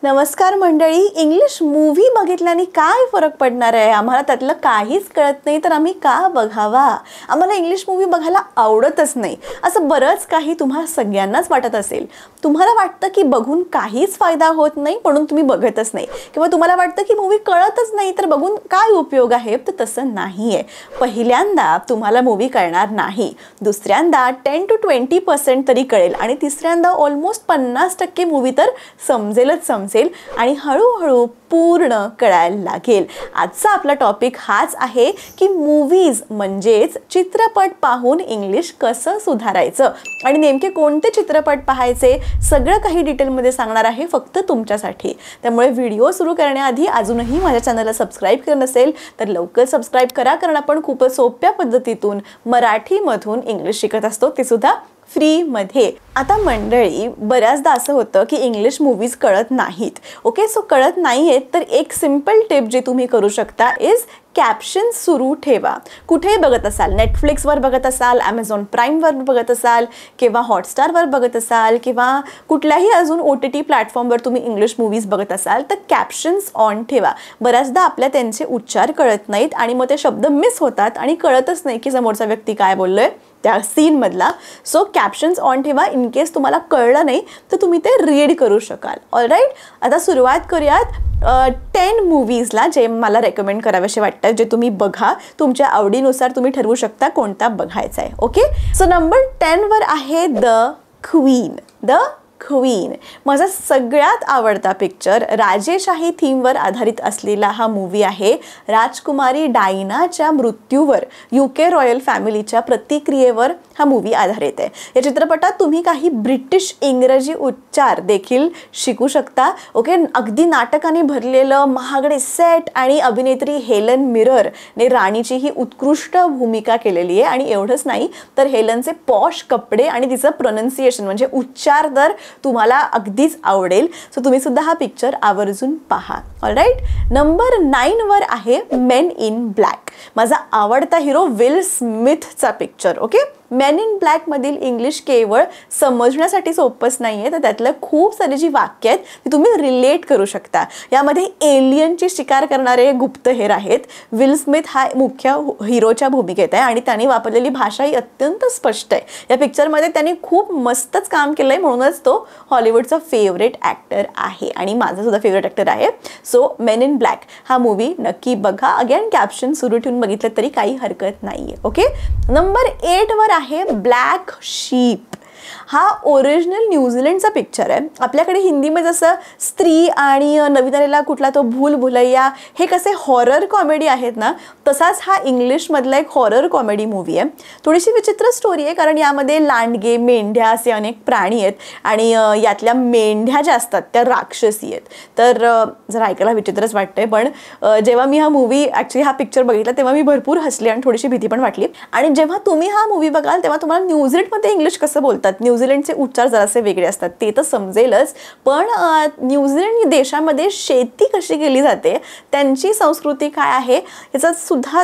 नमस्कार मंडळी. English movie बघितल्याने काय फरक पडणार आहे? आम्हाला त्यातलं काहीच कळत नाही तर आम्ही का बघावा? आम्हाला इंग्लिश मूव्ही बघायला आवडतच नाही असं बरंच काही तुम्हाला सगळ्यांनाच वाटत असेल. तुम्हाला वाटतं की बघून काहीच फायदा होत नाही म्हणून तुम्ही बघतच नाही, किंवा तुम्हाला वाटतं की मूव्ही कळतच नाही तर बघून काय उपयोग आहे. तर तसं नाहीये. पहिल्यांदा तुम्हाला मूव्ही कळणार नाही, दुसऱ्यांदा 10 to 20% तरी कळेल आणि तिसऱ्यांदा ऑलमोस्ट 50% मूव्ही तर समजेलच आणि हळूहळू पूर्ण कळायला लागेल. आजचा आपला टॉपिक हाच आहे की मूव्हीज म्हणजेच चित्रपट पाहून इंग्लिश कसं सुधारायचं आणि नेमके कोणते चित्रपट पाहायचे सगळं काही डिटेलमध्ये सांगणार आहे फक्त तुमच्यासाठी. त्यामुळे व्हिडिओ सुरू करण्याआधी अजूनही माझ्या चॅनलला सबस्क्राईब केलं नसेल तर लवकर सबस्क्राईब करा, कारण आपण खूप सोप्या पद्धतीतून मराठीमधून इंग्लिश शिकत असतो, ते सुद्धा फ्री मध्ये. आता मंडळी, बऱ्याचदा असं होतं की इंग्लिश मूव्हीज कळत नाहीत. ओके, सो कळत नाहीयेत तर एक सिंपल टिप जी तुम्ही करू शकता इज कॅप्शन सुरू ठेवा. कुठेही बघत असाल, नेटफ्लिक्सवर बघत असाल, ॲमेझॉन प्राईमवर बघत असाल किंवा हॉटस्टारवर बघत असाल किंवा कुठल्याही अजून OTT प्लॅटफॉर्मवर तुम्ही इंग्लिश मूव्हीज बघत असाल तर कॅप्शन्स ऑन ठेवा. बऱ्याचदा आपल्या त्यांचे उच्चार कळत नाहीत आणि मग ते शब्द मिस होतात आणि कळतच नाही की समोरचा व्यक्ती काय बोललोय त्या सीनमधला. सो कॅप्शन्स ऑन ठेवा. इन केस तुम्हाला कळलं नाही तर तुम्ही ते रीड करू शकाल. ऑलराईट, आता सुरुवात करूयात 10 मूव्हीजला जे मला रेकमेंड करावेसे वाटतात, जे तुम्ही बघा. तुमच्या आवडीनुसार तुम्ही ठरवू शकता कोणता बघायचा आहे. ओके, सो नंबर 10 वर आहे द क्वीन. द क्वीन माझा सगळ्यात आवडता पिक्चर. राजेशाही थीमवर आधारित असलेला हा मूवी आहे. राजकुमारी डायनाच्या मृत्यूवर UK रॉयल फॅमिलीच्या प्रतिक्रियेवर हा मूवी आधारित आहे. या चित्रपटात तुम्ही काही ब्रिटिश इंग्रजी उच्चार देखील शिकू शकता. ओके, अगदी नाटकाने भरलेलं महागडे सेट आणि अभिनेत्री हेलन मिररने राणीची ही उत्कृष्ट भूमिका केलेली आहे. आणि एवढंच नाही तर हेलनचे पॉश कपडे आणि तिचं प्रोनन्सिएशन म्हणजे उच्चार तर तुम्हाला अगदीच आवडेल. सो तुम्ही सुद्धा हा पिक्चर आवर्जून पहा. ऑलराईट, नंबर 9 वर आहे मेन इन ब्लॅक. माझा आवडता हिरो विल स्मिथचा picture. Okay, main in black मधील इंग्लिश केवळ समजण्यासाठी सोपंच नाहीये, तर त्यातलं खूप सारी जी वाक्य आहेत ती तुम्ही रिलेट करू शकता. यामध्ये एलियनची शिकार करणारे गुप्तहेर आहेत. विल स्मिथ हा मुख्य हिरोच्या भूमिकेत आहे आणि त्याने वापरलेली भाषा ही अत्यंत स्पष्ट आहे. या पिक्चरमध्ये त्याने खूप मस्तच काम केलंय, म्हणूनच तो हॉलिवूडचा फेवरेट ॲक्टर आहे आणि माझा सुद्धा फेवरेट ॲक्टर आहे. सो मेन इन ब्लॅक हा मूवी नक्की बघा. अगेन कॅप्शन सुरू ठेवून बघितलं तरी काही हरकत नाहीये. ओके, नंबर 8 वर आहे ब्लॅक शीप. हा ओरिजिनल न्यूझीलंडचा पिक्चर आहे. आपल्याकडे हिंदीमध्ये जसं स्त्री आणि नवीन आलेला कुठला तो भूल भुलैया हे कसे हॉरर कॉमेडी आहेत ना, तसाच हा इंग्लिशमधला एक हॉरर कॉमेडी मूवी आहे. थोडीशी विचित्र स्टोरी आहे, कारण यामध्ये लांडगे, मेंढ्या असे अनेक प्राणी आहेत आणि यातल्या मेंढ्या ज्या असतात त्या राक्षसी आहेत. तर जरा ऐकायला विचित्रच वाटतंय, पण जेव्हा मी हा मूवी ॲक्च्युली हा पिक्चर बघितला तेव्हा मी भरपूर हसले आणि थोडीशी भीती पण वाटली. आणि जेव्हा तुम्ही हा मूवी बघाल तेव्हा तुम्हाला न्यूझीलंडमध्ये इंग्लिश कसं बोलतात, न्यूझीलंडचे उच्चार जरासे वेगळे असतात ते तर समजेलच, पण न्यूझीलंड देशामध्ये शेती कशी केली जाते, त्यांची संस्कृती काय आहे याचा सुद्धा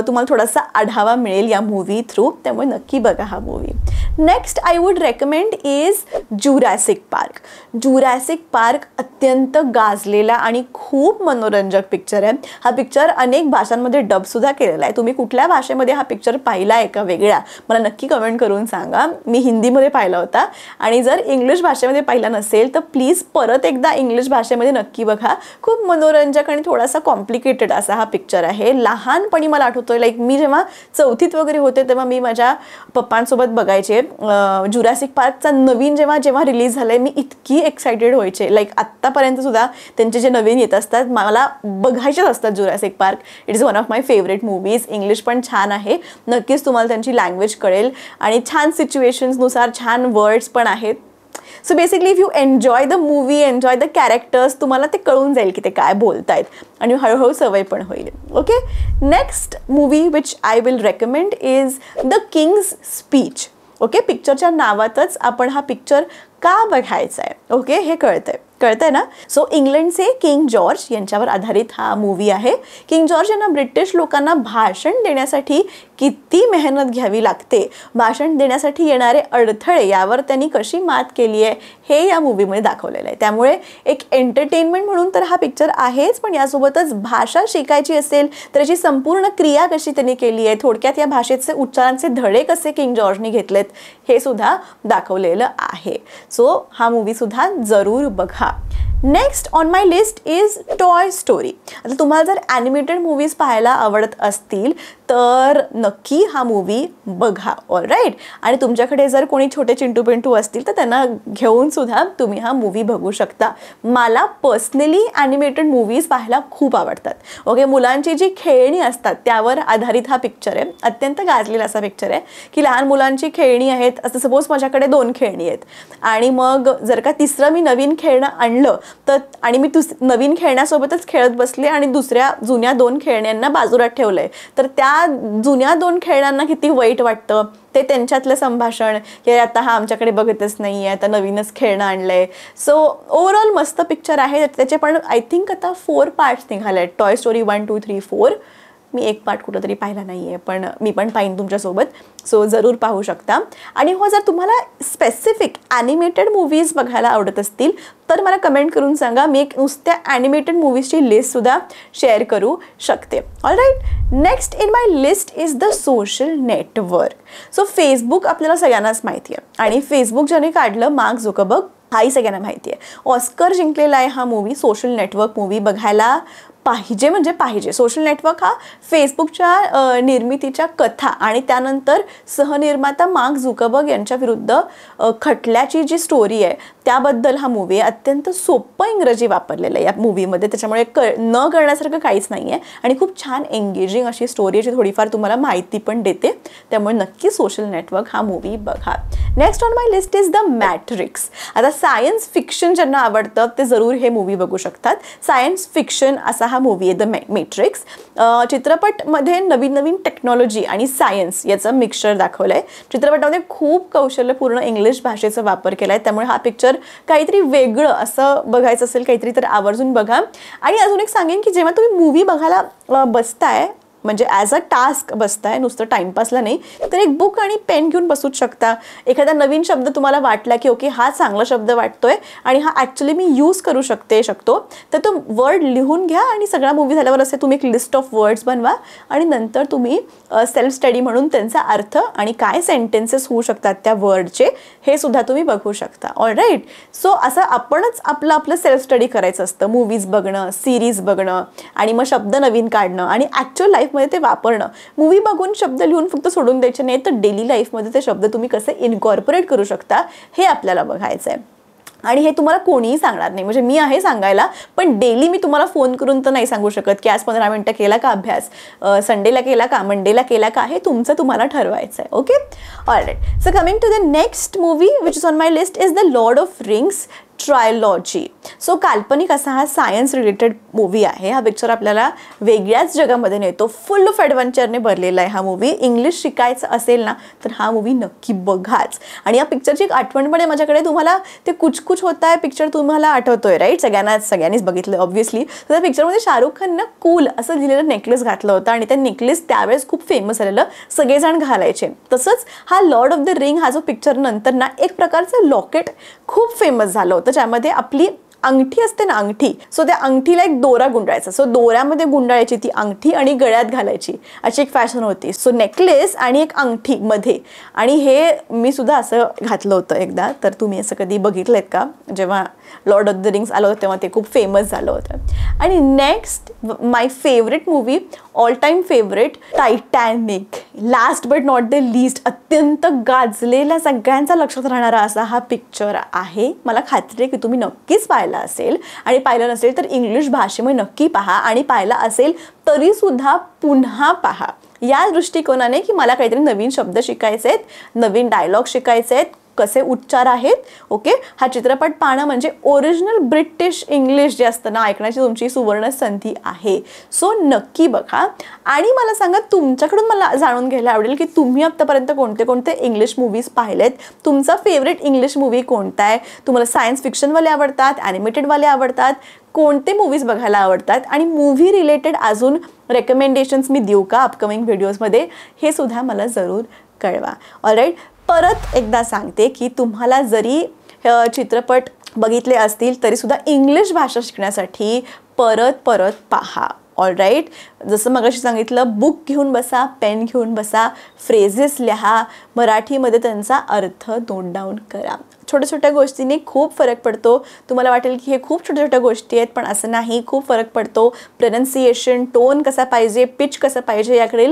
तुम्हाला थोडासा आढावा मिळेल या मूवी थ्रू. त्यामुळे नक्की बघा हा movie. Next I would recommend is Jurassic park. Jurassic park अत्यंत गाजलेला आणि खूप मनोरंजक पिक्चर आहे. हा पिक्चर अनेक भाषांमध्ये डब सुद्धा केलेला आहे. तुम्ही कुठल्या भाषेमध्ये हा पिक्चर पाहिला आहे का वेगळा, मला नक्की कमेंट करून सांगा. मी हिंदीमध्ये पाहिला होता आणि जर इंग्लिश भाषेमध्ये पाहिला नसेल तर प्लीज परत एकदा इंग्लिश भाषेमध्ये नक्की बघा. खूप मनोरंजक आणि थोडासा कॉम्प्लिकेटेड असा हा पिक्चर आहे. लहानपणी मला आठवतोय, लाईक मी जेव्हा 4थीत वगैरे होते तेव्हा मी माझ्या पप्पांसोबत बघायचे. जुरासिक पार्कचा नवीन जेव्हा रिलीज झालाय मी इतकी एक्सायटेड व्हायचे. लाईक आत्तापर्यंत सुद्धा त्यांचे जे नवीन येत असतात मला बघायचेच असतात Jurassic park. It is one of my favourite movies. English पण छान आहे, नक्कीच तुम्हाला त्यांची लँग्वेज कळेल आणि छान सिच्युएशन्सनुसार छान वर्ड्स पण आहेत. So basically if you enjoy the movie, enjoy the characters, तुम्हाला ते कळून जाईल की ते काय बोलतायत आणि हळूहळू सवय पण होईल. Okay, next movie which I will recommend is the King's Speech. Okay, पिक्चरच्या नावातच आपण हा पिक्चर का बघायचा आहे ओके हे कळतंय ना. सो इंग्लंडचे किंग जॉर्ज यांच्यावर आधारित हा मूवी आहे. किंग जॉर्ज यांना ब्रिटिश लोकांना भाषण देण्यासाठी किती मेहनत घ्यावी लागते, भाषण देण्यासाठी येणारे अडथळे यावर त्यांनी कशी मात केली आहे हे या मूवीमध्ये दाखवलेलं आहे. त्यामुळे एक एंटरटेनमेंट म्हणून तर हा पिक्चर आहेच, पण यासोबतच भाषा शिकायची असेल तर याची संपूर्ण क्रिया कशी त्यांनी केली आहे, थोडक्यात या भाषेचे उच्चारांचे धडे कसे किंग जॉर्जनी घेतलेत हे सुद्धा दाखवलेलं आहे. सो हा मूवी सुद्धा जरूर बघा. Next on my list is toy story. आता तुम्हाला जर ॲनिमेटेड मूवीज पाहायला आवडत असतील तर नक्की हा मूवी बघा. ऑलराईट. आणि तुमच्याकडे जर कोणी छोटे चिंटू पिंटू असतील तर त्यांना घेऊन सुद्धा तुम्ही हा मूवी बघू शकता. मला पर्सनली ॲनिमेटेड मूवीज पाहायला खूप आवडतात. ओके, मुलांची जी खेळणी असतात त्यावर आधारित हा पिक्चर आहे. अत्यंत गाजलेला असा पिक्चर आहे की लहान मुलांची खेळणी आहेत, असं सपोज माझ्याकडे 2 खेळणी आहेत आणि मग जर का तिसरं मी नवीन खेळणं आणलं तर आणि मी नवीन खेळण्यासोबतच खेळत बसले आणि दुसऱ्या जुन्या 2 खेळण्यांना बाजूला ठेवलंय तर त्या जुन्या 2 खेळण्यांना किती वाईट वाटतं ते त्यांच्यातलं संभाषण की आता हा आमच्याकडे बघतच नाही आहे, आता नवीनच खेळणं आणलंय. सो ओव्हरऑल मस्त पिक्चर आहे. त्याचे पण आय थिंक आता 4 पार्ट्स निघाले आहेत. Toy story 1, 2, 3, 4. मी एक पार्ट कुठं तरी पाहिला नाही आहे, पण मी पण पाहीन तुमच्यासोबत. सो जरूर पाहू शकता. आणि हो, जर तुम्हाला स्पेसिफिक ॲनिमेटेड मूवीज बघायला आवडत असतील तर मला कमेंट करून सांगा. मी एक नुसत्या ॲनिमेटेड मूवीजची लिस्टसुद्धा शेअर करू शकते. All right. Next in my list is the social network. So Facebook आपल्याला सगळ्यांनाच माहिती आहे आणि फेसबुक ज्याने काढलं मार्क झुकरबर्ग हाही सगळ्यांना माहिती आहे. ऑस्कर जिंकलेला आहे हा मूवी. सोशल नेटवर्क मूवी बघायला पाहिजे म्हणजे पाहिजे. सोशल नेटवर्क हा फेसबुकच्या निर्मितीच्या कथा आणि त्यानंतर सहनिर्माता मार्क झुकरबर्ग यांच्या विरुद्ध खटल्याची जी स्टोरी आहे त्याबद्दल हा मूवी आहे. अत्यंत सोपं इंग्रजी वापरलेलं आहे या मूवीमध्ये, त्याच्यामुळे न करण्यासारखं काहीच नाही आहे आणि खूप छान एंगेजिंग अशी स्टोरी याची थोडीफार तुम्हाला माहिती पण देते. त्यामुळे नक्की सोशल नेटवर्क हा मूवी बघा. Next on my list is the matrix. आता सायन्स फिक्शन ज्यांना आवडतं ते जरूर हे मूवी बघू शकतात. सायन्स फिक्शन असा हा मूवी आहे द मॅट्रिक्स. चित्रपटमध्ये नवीन नवीन टेक्नॉलॉजी आणि सायन्स याचं मिक्सचर दाखवलं आहे. चित्रपटामध्ये खूप कौशल्यपूर्ण इंग्लिश भाषेचा वापर केला आहे. त्यामुळे हा पिक्चर काहीतरी वेगळं असं बघायचं असेल काहीतरी तर आवर्जून बघा. आणि अजून एक सांगेन की जेव्हा तुम्ही मूवी बघायला बसताय म्हणजे ॲज अ टास्क बसताय, नुसतं टाईमपासला नाही, तर एक बुक आणि पेन घेऊन बसूच शकता. एखादा नवीन शब्द तुम्हाला वाटला की ओके हा चांगला शब्द वाटतोय आणि हा ॲक्च्युली मी यूज करू शकतो तर तो वर्ड लिहून घ्या आणि सगळा मूवी झाल्यावर असे तुम्ही एक लिस्ट ऑफ वर्ड्स बनवा आणि नंतर तुम्ही सेल्फ स्टडी म्हणून त्यांचा अर्थ आणि काय सेंटेन्सेस होऊ शकतात त्या वर्डचे हे सुद्धा तुम्ही बघू शकता. ऑलराईट. सो असं आपणच आपलं सेल्फ स्टडी करायचं असतं. मूवीज बघणं, सिरीज बघणं आणि मग शब्द नवीन काढणं आणि ॲक्च्युअल लाईफ मध्ये ते वापरणं. मूवी बघून शब्द लिहून फक्त सोडून द्यायचे नाही, तर डेली लाईफमध्ये ते शब्द तुम्ही कसे इनकॉर्पोरेट करू शकता हे आपल्याला बघायचं आहे. आणि हे तुम्हाला कोणीही सांगणार नाही. म्हणजे मी आहे सांगायला, पण डेली मी तुम्हाला फोन करून तर नाही सांगू शकत की आज 15 मिनिटं केला का अभ्यास, संडेला केला का, मंडेला केला का, हे तुमचं तुम्हाला ठरवायचं आहे. Okay. Alright. So coming to the next movie which is on my list is the Lord of Rings trilogy. So काल्पनिक असा हा सायन्स रिलेटेड मूवी आहे. हा पिक्चर आपल्याला वेगळ्याच जगामध्ये नेतो. फुल ऑफ ॲडव्हेंचरने भरलेला आहे हा मूवी. इंग्लिश शिकायचं असेल ना तर हा मूवी नक्की बघाच. आणि या पिक्चरची एक आठवण पण आहे माझ्याकडे. तुम्हाला ते कुछ कुछ होता है पिक्चर तुम्हाला आठवतोय राईट? सगळ्यांनीच बघितलं ऑब्व्हियसली. तर त्या पिक्चरमध्ये शाहरुख खाननं कूल असं लिहिलेलं नेकलेस घातलं होतं आणि त्या नेकलेस त्यावेळेस खूप फेमस झालेलं, सगळेजण घालायचे. तसंच हा लॉर्ड ऑफ द रिंग हा जो पिक्चर नंतर ना एक प्रकारचं लॉकेट खूप फेमस झालं होतं ज्यामध्ये आपली अंगठी असते ना, अंगठी. सो त्या अंगठीला एक दोरा गुंडाळायचा. सो दोऱ्यामध्ये गुंडाळायची ती अंगठी आणि गळ्यात घालायची अशी एक फॅशन होती. सो नेकलेस आणि एक अंगठी मध्ये. आणि हे मी सुद्धा असं घातलं होतं एकदा. तर तुम्ही असं कधी बघितलंत का? जेव्हा लॉर्ड ऑफ द रिंग्स आलं होतं तेव्हा ते खूप फेमस झालं होतं. आणि next my favourite movie, all time favourite, Titanic. Last but not the least, अत्यंत गाजलेला सगळ्यांचा लक्षात राहणारा असा हा पिक्चर आहे. मला खात्री आहे की तुम्ही नक्कीच पाहिला असेल आणि पाहिलं नसेल तर इंग्लिश भाषेमध्ये नक्की पहा आणि पाहिला असेल तरी सुद्धा पुन्हा पहा. या दृष्टिकोनाने की मला काहीतरी नवीन शब्द शिकायचे आहेत, नवीन डायलॉग शिकायचे आहेत, कसे उच्चार आहेत. ओके, हा चित्रपट पाहणं म्हणजे ओरिजिनल ब्रिटिश इंग्लिश जे असतं ना ऐकण्याची तुमची सुवर्ण संधी आहे. सो नक्की बघा. आणि मला सांगा, तुमच्याकडून मला जाणून घ्यायला आवडेल की तुम्ही आत्तापर्यंत कोणते कोणते इंग्लिश मूवीज पाहिलेत. तुमचा फेवरेट इंग्लिश मूवी कोणता आहे. तुम्हाला सायन्स फिक्शनवाले आवडतात, ॲनिमेटेडवाले आवडतात, कोणते मूवीज बघायला आवडतात, आणि मूव्ही रिलेटेड अजून रेकमेंडेशन्स मी देऊ का अपकमिंग व्हिडिओजमध्ये, हे सुद्धा मला जरूर कळवा. ऑलराईट, परत एकदा सांगते की तुम्हाला जरी चित्रपट बघितले असतील तरीसुद्धा इंग्लिश भाषा शिकण्यासाठी परत परत पहा. ऑलराईट, जसं मगाशी सांगितलं, बुक घेऊन बसा, पेन घेऊन बसा, फ्रेजेस लिहा, मराठीमध्ये त्यांचा अर्थ नोट डाऊन करा. छोट्या छोट्या गोष्टींनी खूप फरक पडतो. तुम्हाला वाटेल की हे खूप छोट्या छोट्या गोष्टी आहेत, पण असं नाही, खूप फरक पडतो. प्रोनन्सिएशन, टोन कसा पाहिजे, पिच कसं पाहिजे याकडे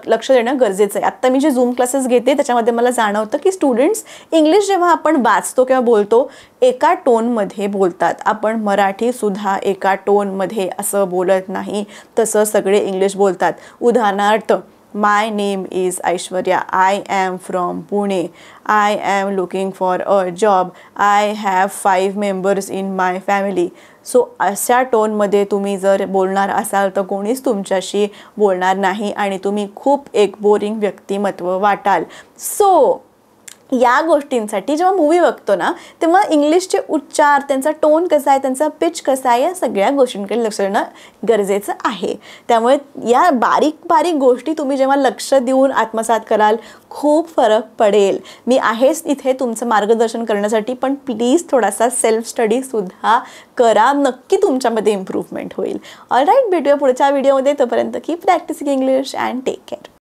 लक्ष देणं गरजेचं आहे. आत्ता मी जे झूम क्लासेस घेते त्याच्यामध्ये मला जाणवतं की स्टुडंट्स इंग्लिश जेव्हा आपण वाचतो किंवा बोलतो एका टोनमध्ये बोलतात. आपण मराठीसुद्धा एका टोनमध्ये असं बोलत नाही, तसं सगळे इंग्लिश बोलतात. उदाहरणार्थ, My name is Aishwarya. I am from Pune. I am looking for a job. I have 5 members in my family. So अशा टोनमध्ये तुम्ही जर बोलणार असाल तर कोणीच तुमच्याशी बोलणार नाही आणि तुम्ही खूप एक बोरिंग व्यक्तिमत्व वाटाल. सो या गोष्टींसाठी जेव्हा मूवी बघतो ना तेव्हा इंग्लिशचे उच्चार, त्यांचा टोन कसा आहे, त्यांचा पिच कसा आहे, या सगळ्या गोष्टींकडे लक्ष देणं गरजेचं आहे. त्यामुळे या बारीक बारीक गोष्टी तुम्ही जेव्हा लक्ष देऊन आत्मसात कराल खूप फरक पडेल. मी आहेच इथे तुमचं मार्गदर्शन करण्यासाठी, पण प्लीज थोडासा सेल्फ स्टडीसुद्धा करा. नक्की तुमच्यामध्ये इम्प्रूव्हमेंट होईल. ऑलराईट, भेटूया पुढच्या व्हिडिओमध्ये. तोपर्यंत keep practising English and take care.